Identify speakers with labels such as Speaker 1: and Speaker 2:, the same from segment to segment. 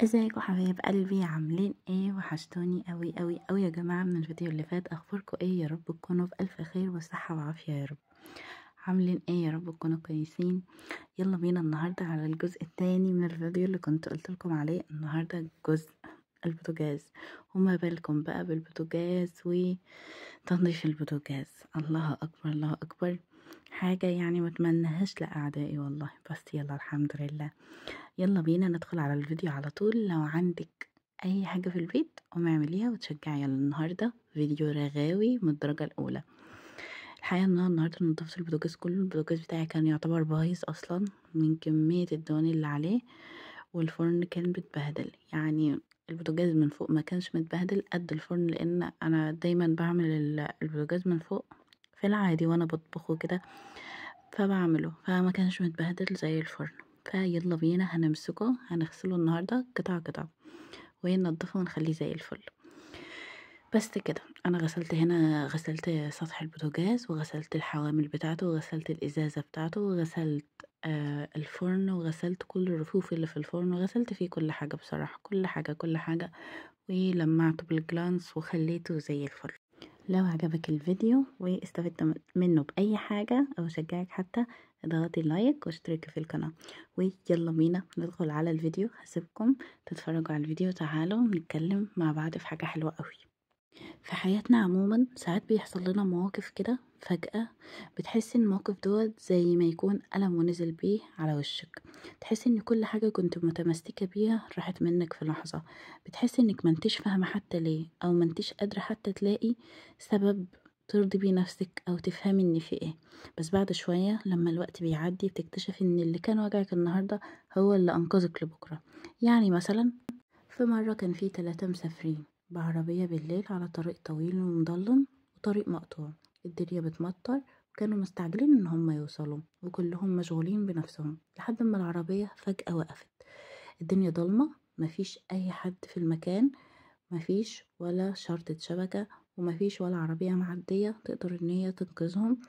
Speaker 1: ازيكم حبايب قلبي؟ عاملين ايه؟ وحشتوني قوي قوي قوي يا جماعه. من الفيديو اللي فات اخباركم ايه؟ يا رب تكونوا بألف خير وصحه وعافيه يا رب. عاملين ايه؟ يا رب تكونوا كويسين. يلا بينا النهارده على الجزء التاني من الفيديو اللي كنت قلت لكم عليه. النهارده جزء البوتاجاز، وما بالكم بقى بالبوتاجاز وتنظيف البوتاجاز. الله اكبر الله اكبر، حاجه يعني ما اتمنهاش لاعدائي والله. بس يلا الحمد لله. يلا بينا ندخل على الفيديو على طول. لو عندك اي حاجة في البيت قومي اعمليها وتشجعي. يلا النهاردة فيديو رغاوي من الدرجة الاولى. الحقيقة ان انا النهاردة نضفت البوتاجاز كله. البوتاجاز بتاعي كان يعتبر بايظ اصلا من كمية الدهون اللي عليه، والفرن كان متبهدل. يعني البوتاجاز من فوق ما كانش متبهدل قد الفرن، لان انا دايما بعمل البوتاجاز من فوق في العادي وانا بطبخه كده، فبعمله فما كانش متبهدل زي الفرن. فيلا بينا هنمسكه هنغسله النهارده قطع قطع وننضفه ونخليه زي الفل. بس كده انا غسلت هنا، غسلت سطح البوتاجاز وغسلت الحوامل بتاعته وغسلت الازازه بتاعته وغسلت الفرن وغسلت كل الرفوف اللي في الفرن وغسلت فيه كل حاجه بصراحه، كل حاجه كل حاجه، ولمعته بالجلانس وخليته زي الفل. لو عجبك الفيديو واستفدت منه بأي حاجة أو شجعك حتى، اضغطي لايك واشتركي في القناة. ويلا بينا ندخل على الفيديو. هسيبكم تتفرجوا على الفيديو. تعالوا نتكلم مع بعض في حاجة حلوة قوي. في حياتنا عموما ساعات بيحصل لنا مواقف كده فجأة، بتحسي ان الموقف دوت زي ما يكون قلم ونزل بيه على وشك. تحسي ان كل حاجة كنت متمسكة بيها راحت منك في لحظة. بتحسي انك منتش فاهمة حتى ليه، او منتش قادرة حتى تلاقي سبب ترضي بيه نفسك او تفهمي ان في ايه. بس بعد شوية لما الوقت بيعدي بتكتشفي ان اللي كان وجعك النهاردة هو اللي انقذك لبكرة. يعني مثلا في مرة كان في 3 مسافرين بعربية بالليل على طريق طويل ومظلم وطريق مقطوع. الدنيا بتمطر وكانوا مستعجلين ان هم يوصلوا وكلهم مشغولين بنفسهم، لحد ما العربية فجأة وقفت. الدنيا ضلمة، مفيش اي حد في المكان، مفيش ولا شرطة شبكة، ومفيش ولا عربية معدية تقدر ان هي تنقذهم.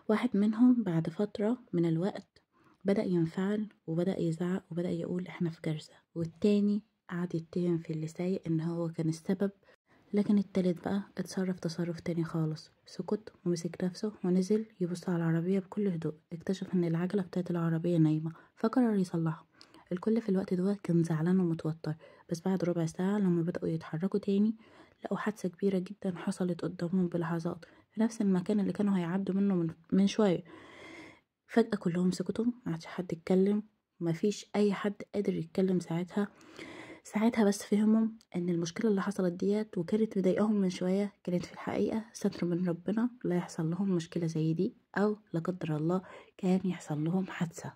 Speaker 1: واحد منهم بعد فترة من الوقت بدأ ينفعل وبدأ يزعق وبدأ يقول احنا في كارثة، والتاني قعد يتهم في اللي سايق ان هو كان السبب. لكن التالت بقى اتصرف تصرف تاني خالص، سكت ومسك نفسه ونزل يبص على العربية بكل هدوء. اكتشف ان العجلة بتاعت العربية نايمة، فقرر يصلحها. الكل في الوقت ده كان زعلان ومتوتر. بس بعد ربع ساعة لما بدأوا يتحركوا تاني، لقوا حادثة كبيرة جدا حصلت قدامهم بلحظات في نفس المكان اللي كانوا هيعدوا منه من شوية. فجأة كلهم سكتوا، معادش حد يتكلم. مفيش أي حد قادر يتكلم ساعتها بس فهموا ان المشكلة اللي حصلت ديت وكانت مضايقاهم من شوية كانت في الحقيقة ستر من ربنا، لا يحصل لهم مشكلة زي دي، او لا قدر الله كان يحصل لهم حادثة.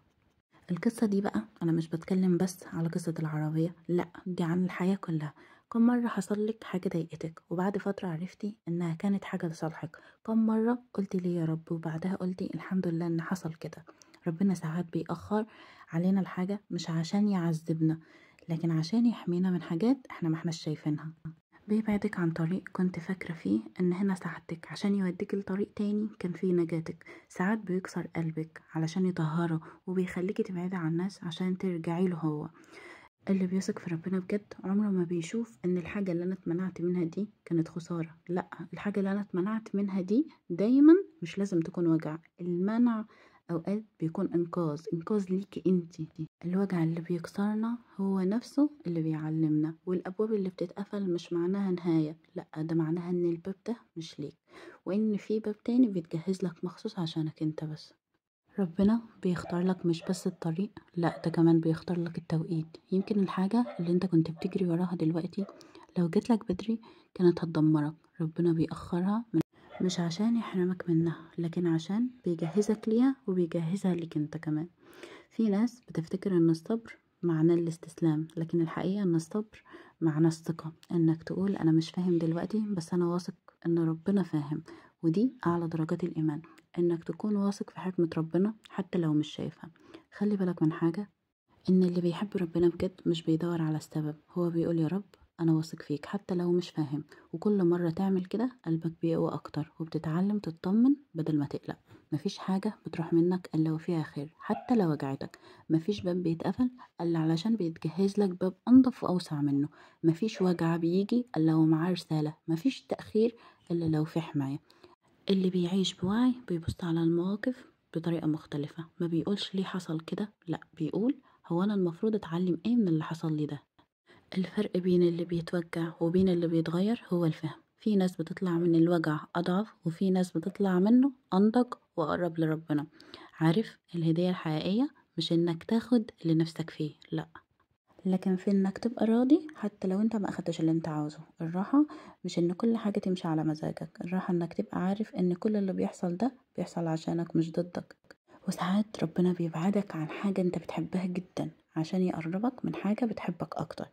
Speaker 1: القصة دي بقى انا مش بتكلم بس على قصة العربية، لا دي عن الحياة كلها. كم مرة حصل لك حاجة ضايقتك وبعد فترة عرفتي انها كانت حاجة لصالحك؟ كم مرة قلتي ليه يا رب وبعدها قلتي الحمد لله ان حصل كده؟ ربنا ساعات بيأخر علينا الحاجة مش عشان يعذبنا، لكن عشان يحمينا من حاجات احنا ما احناش شايفينها. بيبعدك عن طريق كنت فاكرة فيه ان هنا سعادتك عشان يوديك لطريق تاني كان فيه نجاتك. ساعات بيكسر قلبك علشان يطهره، وبيخليكي تبعدي عن الناس عشان ترجعي له هو. اللي بيثق في ربنا بجد عمره ما بيشوف ان الحاجة اللي انا اتمنعت منها دي كانت خسارة. لا، الحاجة اللي انا اتمنعت منها دي دايما مش لازم تكون وجع. المنع اوقات بيكون انقاذ ليكي انتي. الوجع اللي بيكسرنا هو نفسه اللي بيعلمنا، والابواب اللي بتتقفل مش معناها نهاية، لا ده معناها ان الباب ده مش ليك، وان في باب تاني بيتجهز لك مخصوص عشانك انت بس. ربنا بيختار لك مش بس الطريق، لا ده كمان بيختار لك التوقيت. يمكن الحاجة اللي انت كنت بتجري وراها دلوقتي لو جيت لك بدري كانت هتدمرك. ربنا بيأخرها مش عشان يحرمك منها، لكن عشان بيجهزك ليها وبيجهزها لك انت كمان. في ناس بتفتكر ان الصبر معناه الاستسلام، لكن الحقيقة ان الصبر معناه الثقة، انك تقول انا مش فاهم دلوقتي بس انا واثق ان ربنا فاهم. ودي اعلى درجات الايمان، انك تكون واثق في حكمة ربنا حتى لو مش شايفها. خلي بالك من حاجة، ان اللي بيحب ربنا بجد مش بيدور على السبب، هو بيقول يا رب انا واثق فيك حتى لو مش فاهم. وكل مرة تعمل كده قلبك بيقوى اكتر وبتتعلم تطمن بدل ما تقلق. مفيش حاجة بتروح منك إلا وفيها خير حتى لو وجعتك. مفيش باب بيتقفل إلا علشان بيتجهز لك باب أنضف وأوسع منه. مفيش وجع بيجي إلا ومعاه رسالة. مفيش تأخير إلا لو في حماية. اللي بيعيش بوعي بيبص على المواقف بطريقة مختلفة، ما بيقولش ليه حصل كده، لأ بيقول هو أنا المفروض أتعلم إيه من اللي حصل لي ده. الفرق بين اللي بيتوجع وبين اللي بيتغير هو الفهم. في ناس بتطلع من الوجع أضعف، وفي ناس بتطلع منه أنضج وأقرب لربنا. عارف الهدية الحقيقية مش إنك تاخد اللي نفسك فيه، لأ، لكن في إنك تبقى راضي حتى لو انت ما أخدتش اللي انت عاوزه. الراحة مش إن كل حاجة تمشي على مزاجك، الراحة إنك تبقى عارف إن كل اللي بيحصل ده بيحصل عشانك مش ضدك. وساعات ربنا بيبعدك عن حاجة انت بتحبها جدا عشان يقربك من حاجة بتحبك أكتر.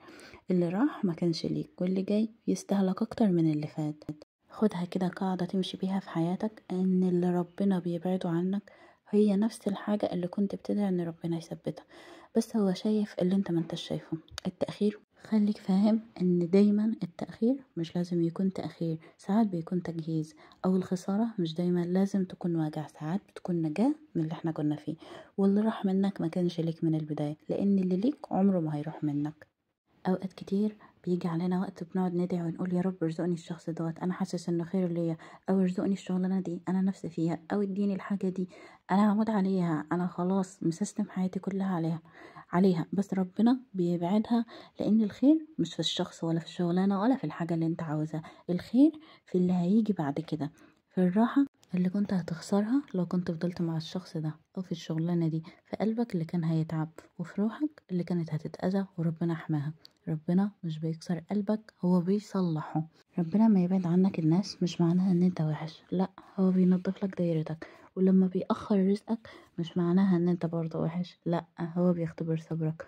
Speaker 1: اللي راح ما كانش ليك، واللي جاي يستهلك أكتر من اللي فات. خدها كده قاعدة تمشي بيها في حياتك، إن اللي ربنا بيبعده عنك هي نفس الحاجة اللي كنت بتدعي إن ربنا يثبتها، بس هو شايف اللي انت ما انتش شايفه. التأخير، خليك فاهم ان دايما التأخير مش لازم يكون تأخير، ساعات بيكون تجهيز. او الخسارة مش دايما لازم تكون وجع، ساعات بتكون نجاة من اللي احنا كنا فيه. واللي راح منك ما كانش ليك من البداية، لان اللي ليك عمره ما هيروح منك. اوقات كتير بيجي علينا وقت بنقعد ندعي ونقول يا رب ارزقني الشخص دوت، انا حاسس انه خير ليا، او ارزقني الشغلانه دي انا نفسي فيها، او اديني الحاجه دي انا هموت عليها، انا خلاص مسستم حياتي كلها عليها. بس ربنا بيبعدها، لان الخير مش في الشخص ولا في الشغلانه ولا في الحاجه اللي انت عاوزها. الخير في اللي هيجي بعد كده، في الراحه اللي كنت هتخسرها لو كنت فضلت مع الشخص ده، او في الشغلانه دي، في قلبك اللي كان هيتعب، وفي روحك اللي كانت هتتأذى وربنا حماها. ربنا مش بيكسر قلبك، هو بيصلحه. ربنا ما يبعد عنك الناس مش معناها ان انت وحش، لا، هو بينظف لك دايرتك. ولما بيأخر رزقك مش معناها ان انت برضه وحش، لا، هو بيختبر صبرك.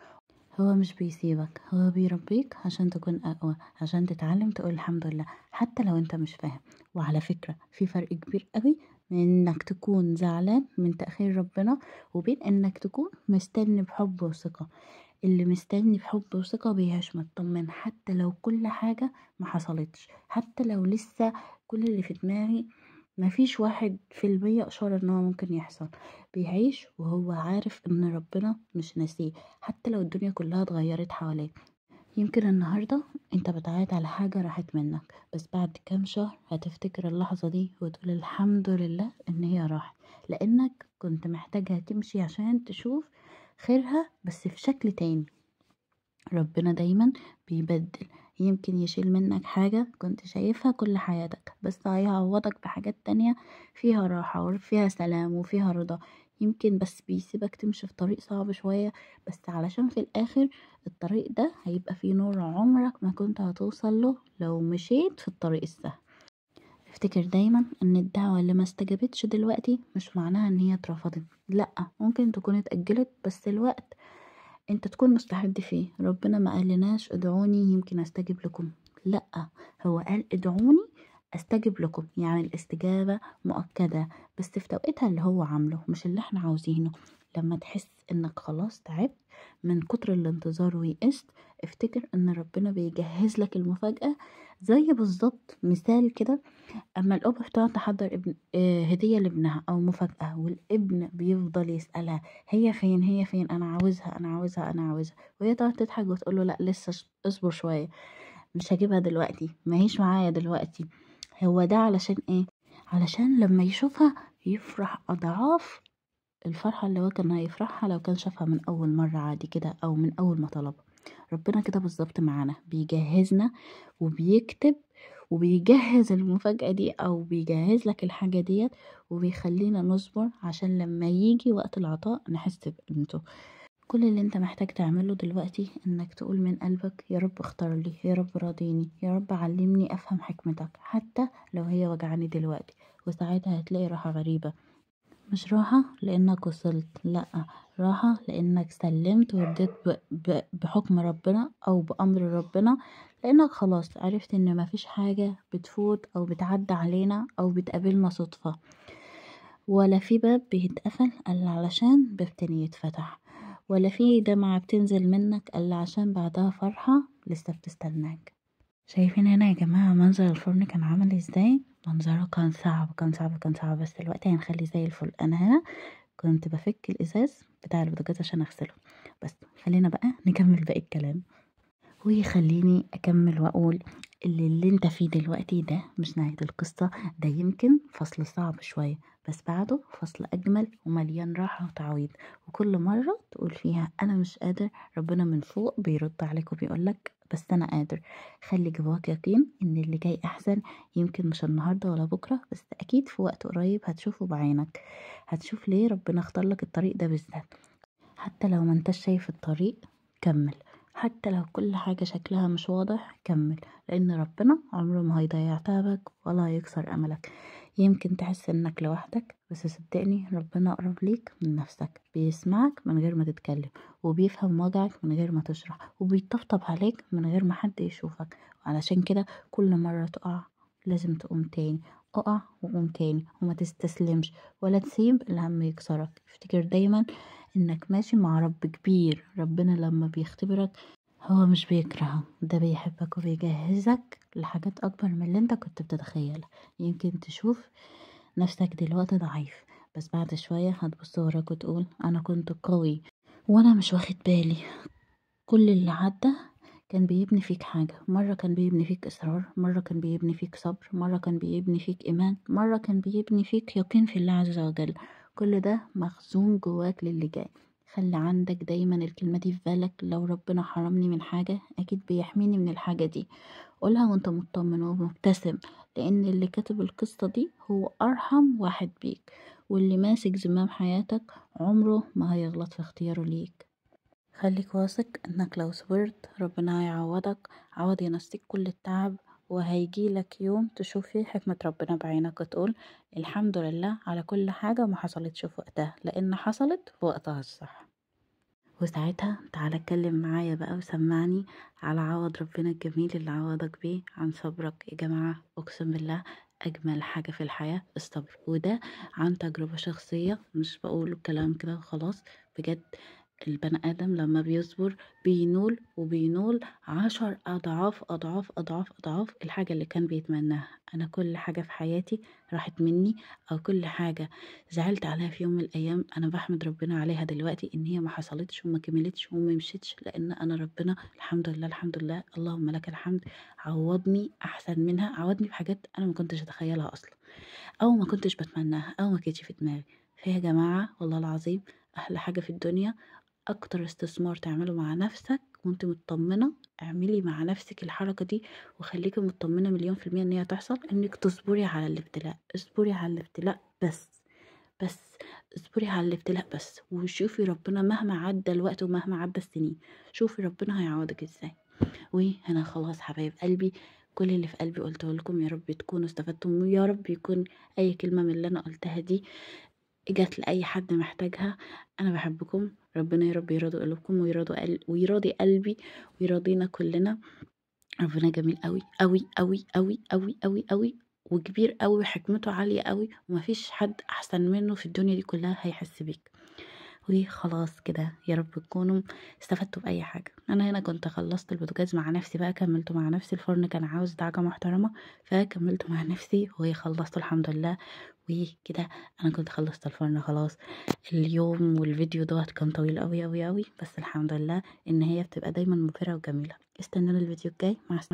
Speaker 1: هو مش بيسيبك، هو بيربيك عشان تكون أقوى، عشان تتعلم تقول الحمد لله حتى لو انت مش فاهم. وعلى فكرة في فرق كبير قوي من انك تكون زعلان من تأخير ربنا، وبين انك تكون مستني بحب وثقة. اللي مستني بحب وثقة بيعيش مطمن حتى لو كل حاجة ما حصلتش، حتى لو لسه كل اللي في دماغي مفيش 1% إشارة ان هو ممكن يحصل. بيعيش وهو عارف ان ربنا مش ناسيه حتى لو الدنيا كلها اتغيرت حواليه. يمكن النهاردة انت بتعيط على حاجة راحت منك، بس بعد كام شهر هتفتكر اللحظة دي وتقول الحمد لله ان هي راحت، لانك كنت محتاجها تمشي عشان تشوف خيرها بس في شكل تاني. ربنا دايما بيبدل. يمكن يشيل منك حاجة كنت شايفها كل حياتك، بس هيعوضك بحاجات تانية فيها راحة وفيها سلام وفيها رضا. يمكن بس بيسيبك تمشي في طريق صعب شوية، بس علشان في الآخر الطريق ده هيبقى فيه نور عمرك ما كنت هتوصل له لو مشيت في الطريق السهل. افتكر دايما ان الدعوة اللي ما استجابتش دلوقتي مش معناها ان هي اترفضت، لأ، ممكن تكون اتأجلت، بس الوقت انت تكون مستعد فيه. ربنا ما قالناش ادعوني يمكن استجب لكم، لا، هو قال ادعوني استجب لكم، يعني الاستجابة مؤكدة، بس في توقيتها اللي هو عامله مش اللي احنا عاوزينه. لما تحس انك خلاص تعبت من كتر الانتظار ويئست، افتكر ان ربنا بيجهز لك المفاجأة. زي بالظبط مثال كده، اما الام بتقعد تحضر ابن هديه لابنها او مفاجاه، والابن بيفضل يسالها هي فين، هي فين، انا عاوزها، انا عاوزها، انا عاوزها، وهي تقعد تضحك وتقول له لا لسه، اصبر شويه، مش هجيبها دلوقتي، ما هيش معايا دلوقتي. هو ده علشان ايه؟ علشان لما يشوفها يفرح اضعاف الفرحه اللي هو كان هيفرحها لو كان شافها من اول مره عادي كده، او من اول ما طلبها. ربنا كده بالظبط معانا، بيجهزنا وبيكتب وبيجهز المفاجأة دي، أو بيجهز لك الحاجة ديت، وبيخلينا نصبر عشان لما يجي وقت العطاء نحس بقيمته. كل اللي انت محتاج تعمله دلوقتي انك تقول من قلبك يا رب اختار لي، يا رب راضيني، يا رب علمني افهم حكمتك حتى لو هي وجعاني دلوقتي. وساعتها هتلاقي راحة غريبة، مش راحة لأنك وصلت، لأ، راحة لأنك سلمت ورديت بحكم ربنا أو بأمر ربنا، لأنك خلاص عرفت إن مفيش حاجة بتفوت أو بتعدي علينا أو بتقابلنا صدفة، ولا في باب بيتقفل إلا علشان باب تاني يتفتح، ولا في دمعة بتنزل منك إلا عشان بعدها فرحة لسه بتستناك. شايفين هنا يا جماعة منظر الفرن كان عامل ازاي؟ منظره كان صعب كان صعب كان صعب، بس دلوقتي هنخليه زي الفل. انا هنا كنت بفك الازاز بتاع البوتاجاز عشان اغسله، بس خلينا بقى نكمل باقي الكلام. ويخليني أكمل وأقول اللي انت فيه دلوقتي ده مش نهاية القصة، ده يمكن فصل صعب شوية، بس بعده فصل أجمل ومليان راحة وتعويض. وكل مرة تقول فيها أنا مش قادر، ربنا من فوق بيرد عليك وبيقولك بس أنا قادر. خلي جواك يقين إن اللي جاي أحسن، يمكن مش النهاردة ولا بكرة، بس أكيد في وقت قريب هتشوفه بعينك. هتشوف ليه ربنا اختارلك الطريق ده بالذات. حتى لو ما انتش شايف الطريق كمل، حتى لو كل حاجة شكلها مش واضح كمل، لأن ربنا عمره ما هيضيع تعبك ولا هيكسر أملك. يمكن تحس إنك لوحدك، بس صدقني ربنا أقرب ليك من نفسك، بيسمعك من غير ما تتكلم، وبيفهم وجعك من غير ما تشرح، وبيطبطب عليك من غير ما حد يشوفك. وعلشان كده كل مرة تقع لازم تقوم تاني، اقع وقوم تاني، وما تستسلمش ولا تسيب الهم يكسرك. افتكر دايما انك ماشي مع رب كبير. ربنا لما بيختبرك هو مش بيكرهك، ده بيحبك وبيجهزك لحاجات اكبر من اللي انت كنت بتتخيلها. يمكن تشوف نفسك دلوقتي ضعيف، بس بعد شوية هتبص وراك وتقول انا كنت قوي وانا مش واخد بالي. كل اللي عدى كان بيبني فيك حاجة، مرة كان بيبني فيك إصرار، مرة كان بيبني فيك صبر، مرة كان بيبني فيك إيمان، مرة كان بيبني فيك يقين في الله عز وجل. كل ده مخزون جواك للي جاي. خلي عندك دايما الكلمة دي في بالك، لو ربنا حرمني من حاجة أكيد بيحميني من الحاجة دي. قولها وانت مطمن ومبتسم، لأن اللي كاتب القصة دي هو أرحم واحد بيك، واللي ماسك زمام حياتك عمره ما هيغلط في اختياره ليك. خليك واثق انك لو صبرت ربنا هيعوضك عوض ينسيك كل التعب، وهيجيلك يوم تشوف فيه حكمة ربنا بعينك وتقول الحمد لله على كل حاجة ما حصلتش في وقتها، لان حصلت في وقتها الصح. وساعتها تعالى اتكلم معايا بقى وسمعني على عوض ربنا الجميل اللي عوضك بيه عن صبرك. يا جماعة اقسم بالله اجمل حاجة في الحياة الصبر، وده عن تجربة شخصية، مش بقول كلام كده وخلاص. بجد البني آدم لما بيصبر بينول، وبينول 10 أضعاف الحاجة اللي كان بيتمناها. أنا كل حاجة في حياتي راحت مني، أو كل حاجة زعلت عليها في يوم من الأيام، أنا بحمد ربنا عليها دلوقتي إن هي ما حصلتش وما كملتش وما مشيتش، لأن أنا ربنا الحمد لله الحمد لله اللهم لك الحمد عوضني أحسن منها، عوضني بحاجات أنا ما كنتش أتخيلها أصلا، أو ما كنتش بتمناها، أو ما كانتش في دماغي. فيا جماعة والله العظيم أحلى حاجة في الدنيا، اكتر استثمار تعمله مع نفسك وانت مطمنة، اعملي مع نفسك الحركة دي وخليكي مطمنة 1000000% ان هي تحصل، انك تصبري على الابتلاء. اصبري على الابتلاء بس اصبري على الابتلاء بس، وشوفي ربنا مهما عدى الوقت ومهما عدى السنين، شوفي ربنا هيعوضك ازاي. وهنا خلاص حبايب قلبي، كل اللي في قلبي قلته لكم، يا رب تكونوا استفدتم، ويا رب يكون اي كلمة من اللي انا قلتها دي جات لأي حد محتاجها. أنا بحبكم، ربنا يا رب يرضي قلوبكم ويراضي قلبي ويراضينا كلنا. ربنا جميل قوي قوي قوي قوي قوي قوي قوي، وكبير قوي وحكمته عالية قوي، ومفيش حد أحسن منه في الدنيا دي كلها هيحس بيك. وخلاص كده يا رب تكونوا استفدتوا بأي حاجة. أنا هنا كنت خلصت البوتاجاز مع نفسي بقى، كملته مع نفسي، الفرن كان عاوز دعجة محترمة فكملته مع نفسي وخلصته الحمد لله. وكده انا كنت خلصت الفرن خلاص. اليوم والفيديو دوت كان طويل قوي قوي قوي، بس الحمد لله ان هي بتبقى دايما مبهرة وجميلة. استنونا الفيديو الجاي، مع السلامة.